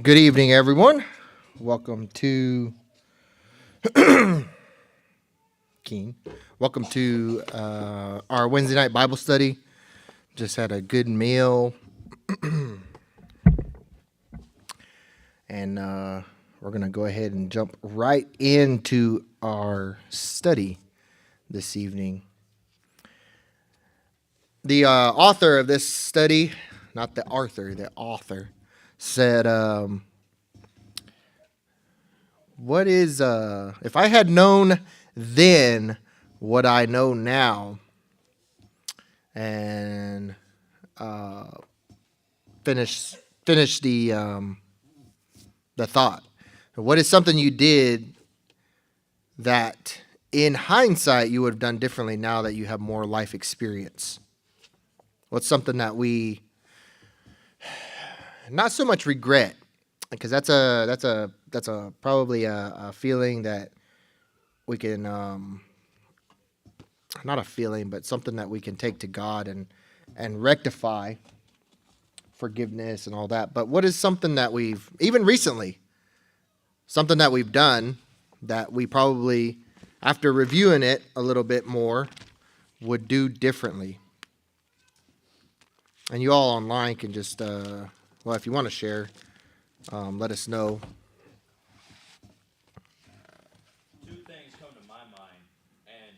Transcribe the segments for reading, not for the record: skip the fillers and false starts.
Good evening, everyone. Welcome to Keen. Welcome to our Wednesday night Bible study. Just had a good meal, and we're going to go ahead and jump right into our study this evening. The author of this study, not the Arthur, the author, said, what is, if I had known then what I know now, and finish the thought. What is something you did that in hindsight you would have done differently now that you have more life experience? What's something that we not so much regret, because that's probably a feeling that we can not a feeling, but something that we can take to God and rectify forgiveness and all that. But what is something that we've, even recently, something that we've done that we probably, after reviewing it a little bit more, would do differently? And you all online can just, well, if you want to share, let us know. Two things come to my mind, and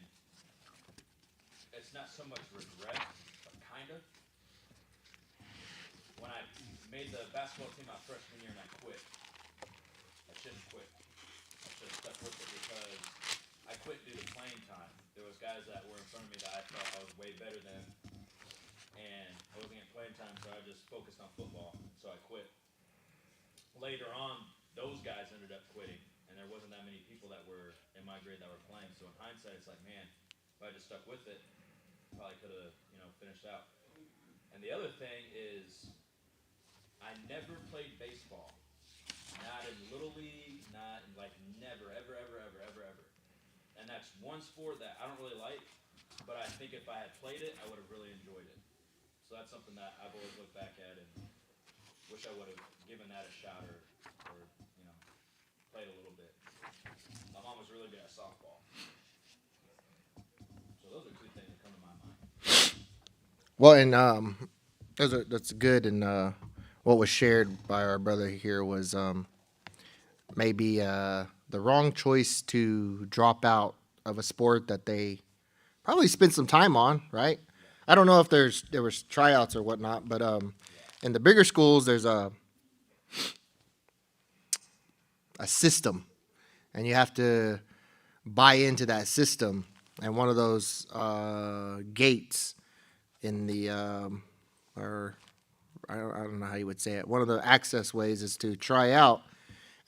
it's not so much regret, but kind of. When I made the basketball team my freshman year and I quit, I shouldn't quit. I should have stuck with it because I quit due to playing time. There was guys that were in front of me that I thought I was way better than, and I wasn't getting playing time, so I just focused on football, so I quit. Later on, those guys ended up quitting, and there wasn't that many people that were in my grade that were playing. So in hindsight, it's like, man, if I just stuck with it, probably could have, finished out. And the other thing is, I never played baseball. Not in Little League, not in, never, ever, ever, ever, ever, ever. And that's one sport that I don't really like, but I think if I had played it, I would have really enjoyed it. So that's something that I've always looked back at and wish I would have given that a shot or played a little bit. My mom was really good at softball. So those are two things that come to my mind. Well, and that's good. And what was shared by our brother here was maybe the wrong choice to drop out of a sport that they probably spent some time on, right? I don't know if there was tryouts or whatnot, but in the bigger schools, there's a system, and you have to buy into that system. And one of those gates in the, or I don't know how you would say it, one of the access ways is to try out.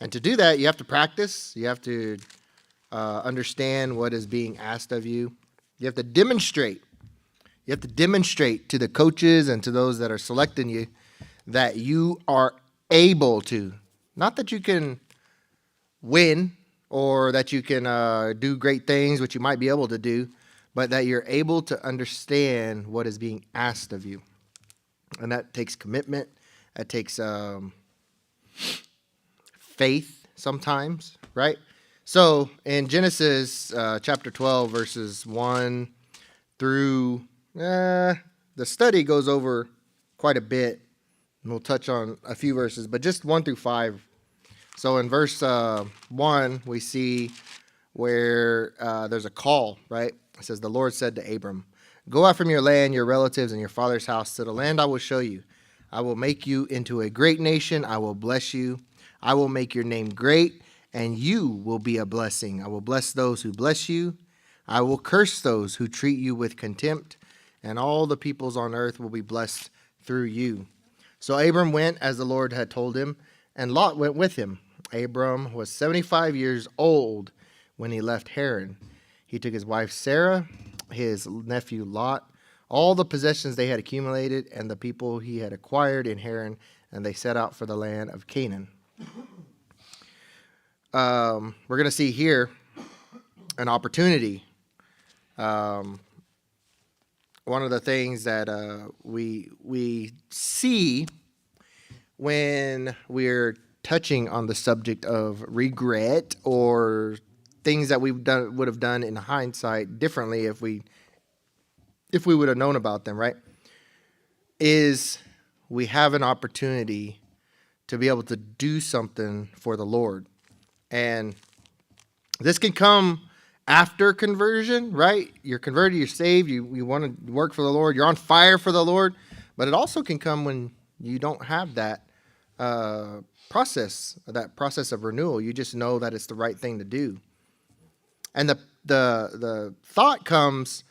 And to do that, you have to practice. You have to understand what is being asked of you. You have to demonstrate. You have to demonstrate to the coaches and to those that are selecting you that you are able to. Not that you can win or that you can do great things, which you might be able to do, but that you're able to understand what is being asked of you. And that takes commitment. That takes faith sometimes, right? So in Genesis chapter 12, verses 1 through, the study goes over quite a bit. And we'll touch on a few verses, but just 1 through 5. So in verse 1, we see where there's a call, right? It says, the Lord said to Abram, go out from your land, your relatives, and your father's house to the land I will show you. I will make you into a great nation. I will bless you. I will make your name great, and you will be a blessing. I will bless those who bless you. I will curse those who treat you with contempt, and all the peoples on earth will be blessed through you. So Abram went as the Lord had told him, and Lot went with him. Abram was 75 years old when he left Haran. He took his wife Sarah, his nephew Lot, all the possessions they had accumulated, and the people he had acquired in Haran, and they set out for the land of Canaan. We're going to see here an opportunity. One of the things that we see when we're touching on the subject of regret or things that would have done in hindsight differently if we would have known about them, right? Is we have an opportunity to be able to do something for the Lord. And this can come after conversion, right? You're converted, you're saved, you want to work for the Lord, you're on fire for the Lord, but it also can come when you don't have that process of renewal. You just know that it's the right thing to do. And the thought comes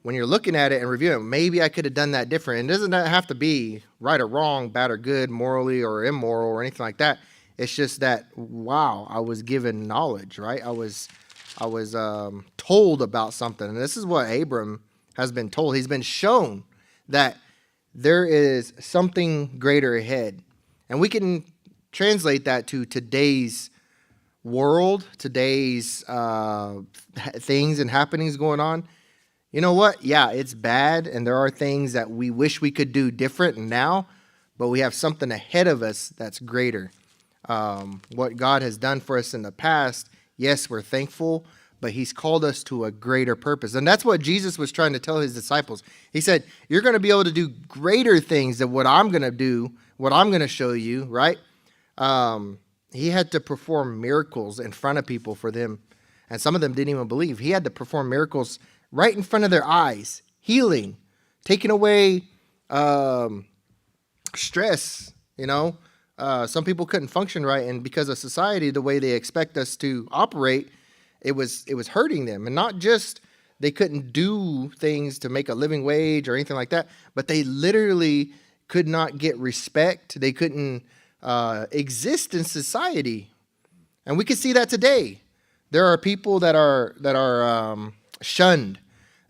when you're looking at it and reviewing, maybe I could have done that different. And it doesn't have to be right or wrong, bad or good, morally or immoral or anything like that. It's just that, wow, I was given knowledge, right? I was told about something. And this is what Abram has been told. He's been shown that there is something greater ahead. And we can translate that to today's world, today's things and happenings going on. You know what? Yeah, it's bad, and there are things that we wish we could do different now, but we have something ahead of us that's greater. What God has done for us in the past, yes, we're thankful, but he's called us to a greater purpose. And that's what Jesus was trying to tell his disciples. He said, you're going to be able to do greater things than what I'm going to do, what I'm going to show you, right? He had to perform miracles in front of people for them, and some of them didn't even believe. He had to perform miracles right in front of their eyes, healing, taking away stress, Some people couldn't function right, and because of society, the way they expect us to operate, it was hurting them. And not just they couldn't do things to make a living wage or anything like that, but they literally could not get respect. They couldn't exist in society. And we can see that today. There are people that are shunned.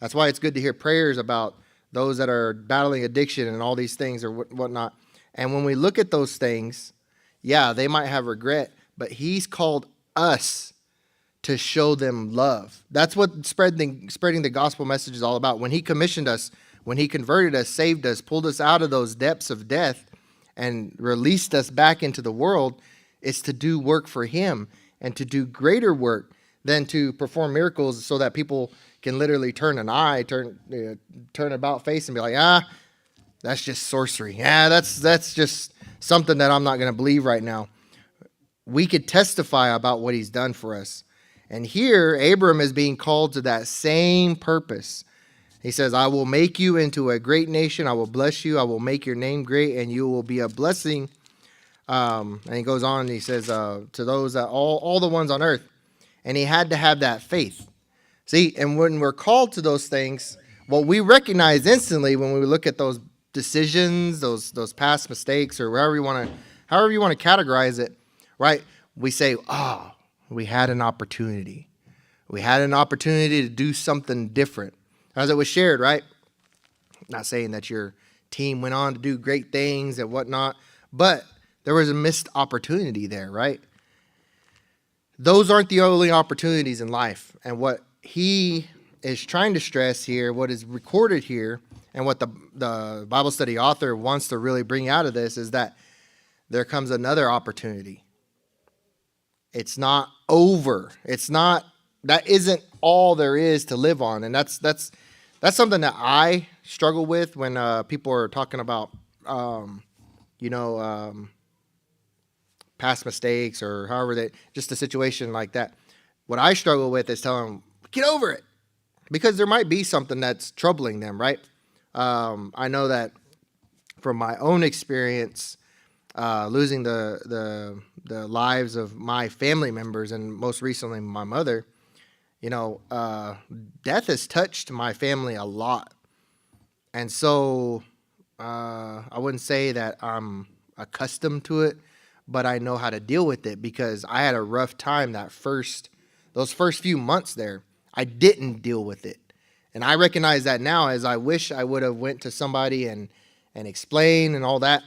That's why it's good to hear prayers about those that are battling addiction and all these things or whatnot. And when we look at those things, yeah, they might have regret, but he's called us to show them love. That's what spreading the gospel message is all about. When he commissioned us, when he converted us, saved us, pulled us out of those depths of death and released us back into the world, it's to do work for him and to do greater work than to perform miracles so that people can literally turn an eye, turn about face and be like, that's just sorcery. That's just something that I'm not going to believe right now. We could testify about what he's done for us. And here, Abram is being called to that same purpose. He says, I will make you into a great nation. I will bless you. I will make your name great, and you will be a blessing. And he goes on and he says, to those that all the ones on earth. And he had to have that faith. See, and when we're called to those things, what we recognize instantly when we look at those decisions, those past mistakes, or however you want to categorize it, right? We say, we had an opportunity. We had an opportunity to do something different. As it was shared, right? Not saying that your team went on to do great things and whatnot, but there was a missed opportunity there, right? Those aren't the only opportunities in life. And what he is trying to stress here, what is recorded here, and what the Bible study author wants to really bring out of this is that there comes another opportunity. It's not over. That isn't all there is to live on. And that's something that I struggle with when people are talking about, past mistakes or however just a situation like that. What I struggle with is telling them, get over it, because there might be something that's troubling them, right? I know that from my own experience, losing the lives of my family members and most recently my mother, death has touched my family a lot. And so I wouldn't say that I'm accustomed to it, but I know how to deal with it because I had a rough time those first few months there. I didn't deal with it. And I recognize that now, as I wish I would have went to somebody and explained and all that.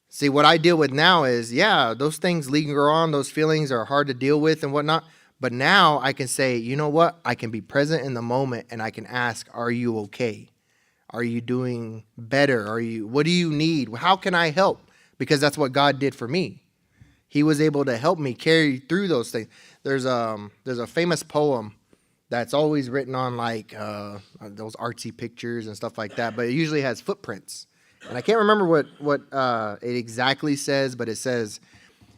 See, what I deal with now is, those things linger on, those feelings are hard to deal with and whatnot. But now I can say, you know what? I can be present in the moment and I can ask, are you okay? Are you doing better? What do you need? How can I help? Because that's what God did for me. He was able to help me carry through those things. There's a famous poem that's always written on like those artsy pictures and stuff like that, but it usually has footprints. And I can't remember what it exactly says, but it says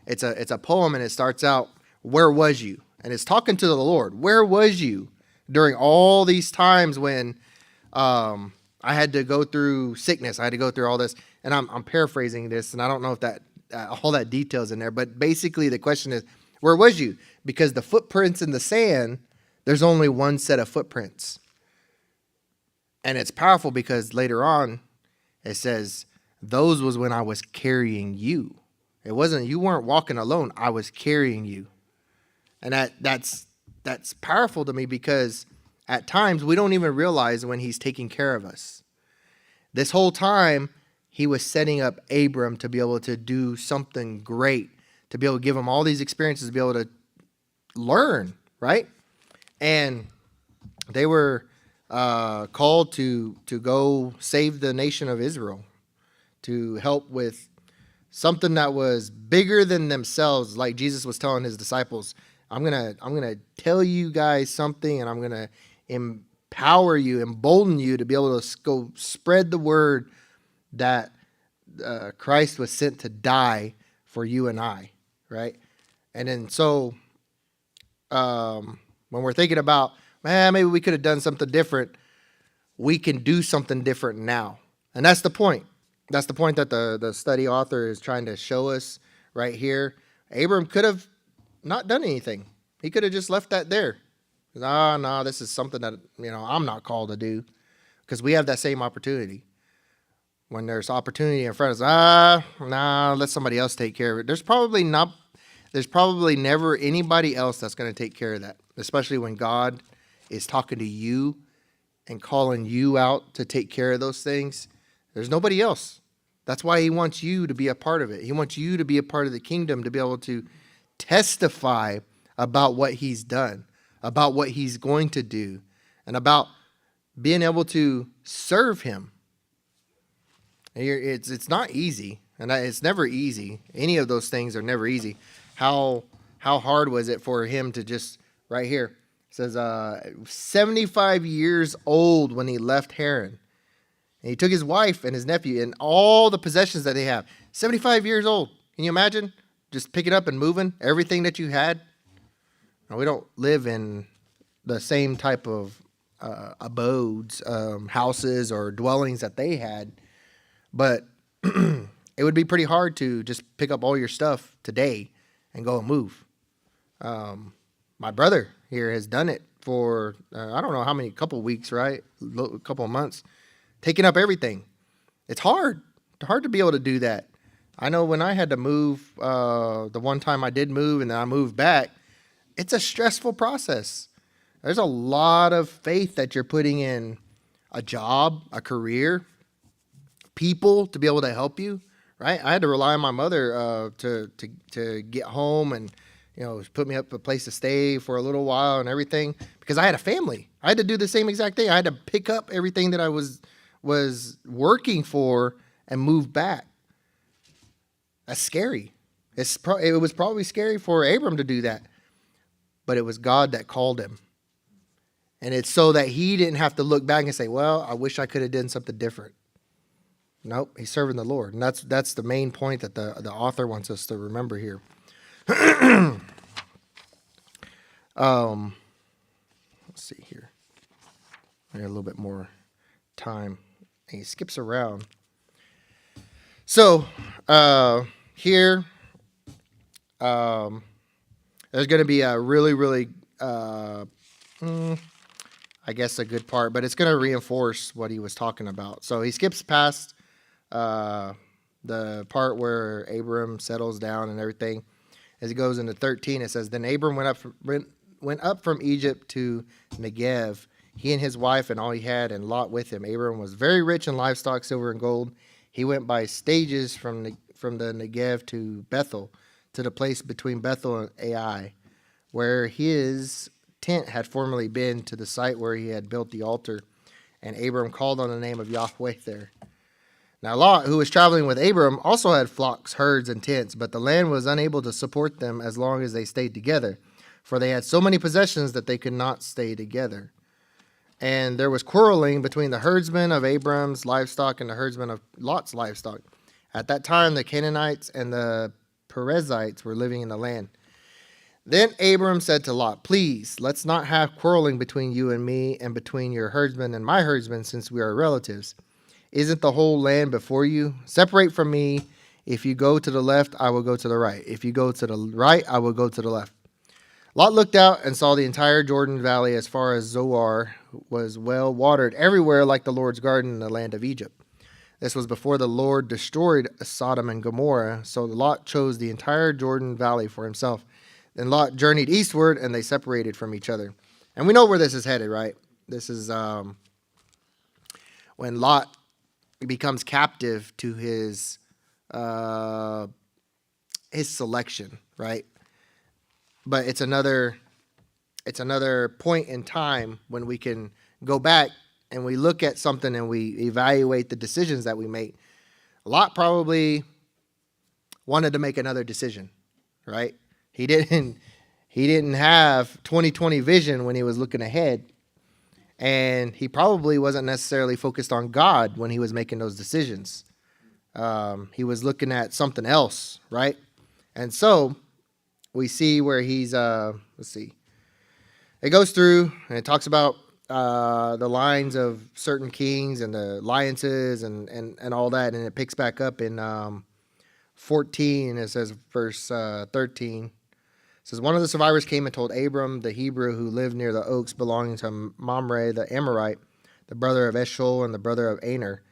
it's a poem and it starts out, "Where was you?" And it's talking to the Lord. Where was you during all these times when I had to go through sickness? I had to go through all this, and I'm paraphrasing this, and I don't know if that all that details in there, but basically the question is, where was you? Because the footprints in the sand, there's only one set of footprints. And it's powerful because later on it says, those was when I was carrying you. It wasn't, you weren't walking alone. I was carrying you. And that's powerful to me because at times we don't even realize when he's taking care of us. This whole time he was setting up Abram to be able to do something great, to be able to give him all these experiences, to be able to learn, right? And they were called to go save the nation of Israel, to help with something that was bigger than themselves. Like Jesus was telling his disciples, I'm gonna tell you guys something, and I'm gonna empower you, embolden you to be able to go spread the word that Christ was sent to die for you and I, right? And then so when we're thinking about, man, maybe we could have done something different, we can do something different now. And that's the point. That's the point that the study author is trying to show us right here. Abram could have not done anything. He could have just left that there. No, this is something that, I'm not called to do. Because we have that same opportunity. When there's opportunity in front of us, let somebody else take care of it. There's probably never anybody else that's going to take care of that, especially when God is talking to you and calling you out to take care of those things. There's nobody else. That's why he wants you to be a part of it. He wants you to be a part of the kingdom, to be able to testify about what he's done, about what he's going to do, and about being able to serve him. It's not easy, and it's never easy. Any of those things are never easy. How hard was it for him to just, right here, it says 75 years old when he left Haran. And he took his wife and his nephew and all the possessions that they have. 75 years old. Can you imagine just picking up and moving everything that you had? Now, we don't live in the same type of abodes, houses or dwellings that they had. But it would be pretty hard to just pick up all your stuff today and go and move. My brother here has done it for, I don't know how many, couple weeks, right? A couple of months, taking up everything. It's hard. It's hard to be able to do that. I know when I had to move, the one time I did move and then I moved back, it's a stressful process. There's a lot of faith that you're putting in a job, a career, people to be able to help you, right? I had to rely on my mother to get home and put me up a place to stay for a little while and everything, because because I had a family. I had to do the same exact thing. I had to pick up everything that I was working for and move back. That's scary. It was probably scary for Abram to do that, but it was God that called him. And it's so that he didn't have to look back and say, well, I wish I could have done something different. Nope, he's serving the Lord. And that's the main point that the author wants us to remember here. Let's see here. I got a little bit more time. And he skips around. So, here, there's going to be a really, really, I guess a good part, but it's going to reinforce what he was talking about. So he skips past the part where Abram settles down and everything. As he goes into 13, it says, Then Abram went up from Egypt to Negev, he and his wife and all he had, and Lot with him. Abram was very rich in livestock, silver, and gold. He went by stages from the Negev to Bethel, to the place between Bethel and Ai, where his tent had formerly been, to the site where he had built the altar. And Abram called on the name of Yahweh there. Now Lot, who was traveling with Abram, also had flocks, herds, and tents, but the land was unable to support them as long as they stayed together, for they had so many possessions that they could not stay together. And there was quarreling between the herdsmen of Abram's livestock and the herdsmen of Lot's livestock. At that time, the Canaanites and the Perizzites were living in the land. Then Abram said to Lot, Please, let's not have quarreling between you and me, and between your herdsmen and my herdsmen, since we are relatives. Isn't the whole land before you? Separate from me. If you go to the left, I will go to the right. If you go to the right, I will go to the left. Lot looked out and saw the entire Jordan Valley as far as Zoar was well watered everywhere, like the Lord's garden in the land of Egypt. This was before the Lord destroyed Sodom and Gomorrah, so Lot chose the entire Jordan Valley for himself. Then Lot journeyed eastward, and they separated from each other. And we know where this is headed, right? This is when Lot becomes captive to his selection, right? But it's another point in time when we can go back and we look at something and we evaluate the decisions that we make. Lot probably wanted to make another decision, right? He didn't have 20/20 vision when he was looking ahead, and he probably wasn't necessarily focused on God when he was making those decisions. He was looking at something else, right? And so we see where he's, let's see. It goes through and it talks about the lines of certain kings and the alliances and all that, and it picks back up in 14. It says, verse 13. It says, One of the survivors came and told Abram, the Hebrew, who lived near the oaks belonging to Mamre, the Amorite, the brother of Eshcol and the brother of Aner.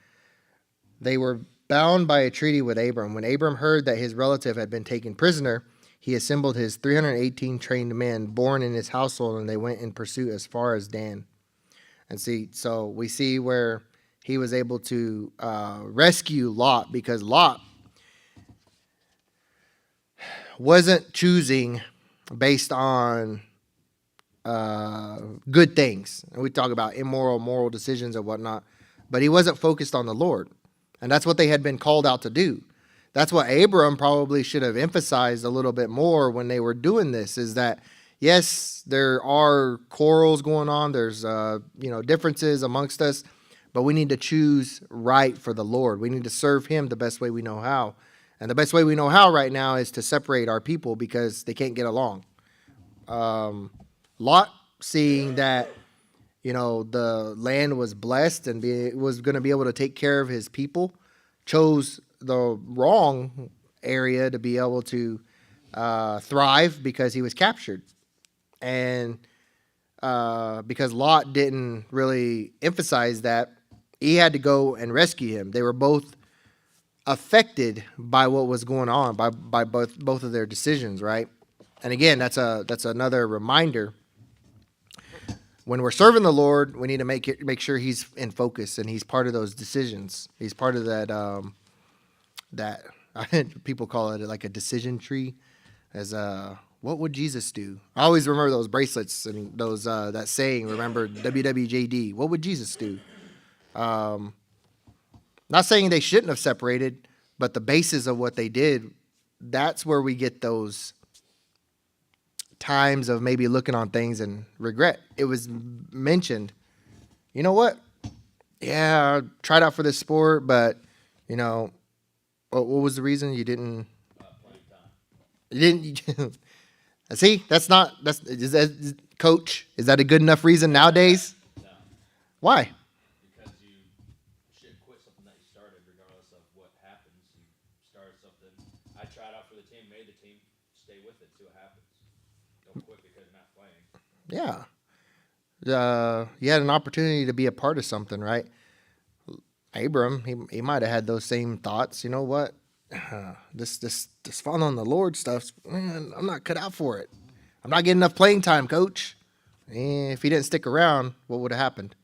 They were bound by a treaty with Abram. When Abram heard that his relative had been taken prisoner, he assembled his 318 trained men born in his household, and they went in pursuit as far as Dan. And so we see where he was able to rescue Lot, because Lot wasn't choosing based on good things. And we talk about moral decisions and whatnot, but he wasn't focused on the Lord. And that's what they had been called out to do. That's what Abram probably should have emphasized a little bit more when they were doing this, is that, yes, there are quarrels going on. There's, differences amongst us, but we need to choose right for the Lord. We need to serve him the best way we know how. And the best way we know how right now is to separate our people because they can't get along. Lot, seeing that, the land was blessed and was going to be able to take care of his people, chose the wrong area to be able to thrive because he was captured. And because Lot didn't really emphasize that, he had to go and rescue him. They were both affected by what was going on, by both of their decisions, right? And again, that's another reminder. When we're serving the Lord, we need to make sure he's in focus and he's part of those decisions. He's part of that people call it like a decision tree, as What would Jesus do? I always remember those bracelets and those that saying. Remember WWJD. What would Jesus do? Not saying they shouldn't have separated, but the basis of what they did, that's where we get those times of maybe looking on things and regret. It was mentioned, you know what? Yeah, I tried out for this sport, but you know, what was the reason you didn't? Playing time. You didn't. See, that's not. Is that, coach? Is that a good enough reason nowadays? No, Why? because you shouldn't quit something that you started, regardless of what happens. You started something. I tried out for the team, made the team. Stay with it, see what happens. Don't quit because you're not playing. Yeah. You had an opportunity to be a part of something, right? Abram, he might have had those same thoughts. You know what? This following the Lord stuff, man, I'm not cut out for it. I'm not getting enough playing time, coach. If he didn't stick around, what would have happened?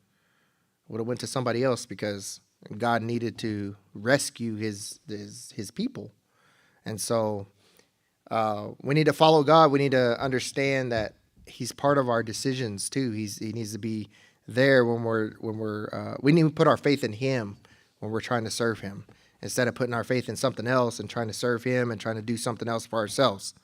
Would have went to somebody else because God needed to rescue his people. And so we need to follow God. We need to understand that he's part of our decisions too. He needs to be there when we need to put our faith in him when we're trying to serve him, instead of putting our faith in something else and trying to serve him and trying to do something else for ourselves.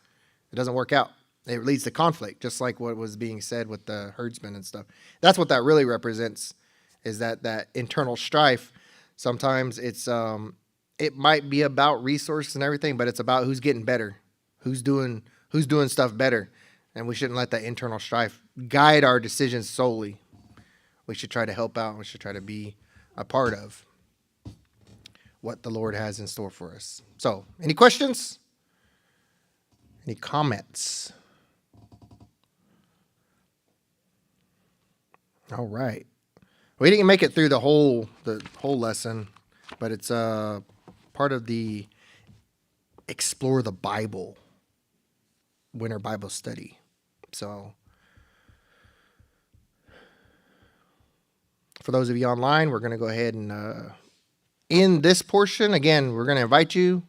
It doesn't work out. It leads to conflict, just like what was being said with the herdsmen and stuff. That's what that really represents, is that internal strife. Sometimes it might be about resources and everything, but it's about who's getting better, who's doing stuff better. And we shouldn't let that internal strife guide our decisions solely. We should try to help out. We should try to be a part of what the Lord has in store for us. So, any questions? Any comments? All right. We didn't make it through the whole lesson, but it's part of the Explore the Bible Winter Bible Study. So, for those of you online, we're going to go ahead and end this portion. Again, we're going to invite you.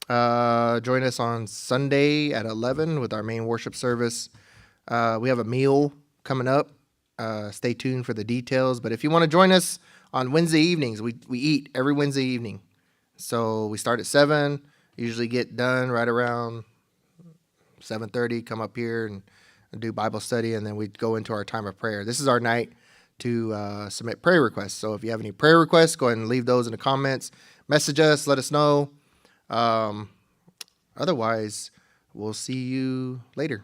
Join us on Sunday at 11 with our main worship service. We have a meal coming up. Stay tuned for the details. But if you want to join us on Wednesday evenings, we eat every Wednesday evening. So we start at 7, usually get done right around 7:30, come up here and do Bible study, and then we go into our time of prayer. This is our night to submit prayer requests. So if you have any prayer requests, go ahead and leave those in the comments. Message us, let us know. Otherwise, we'll see you later.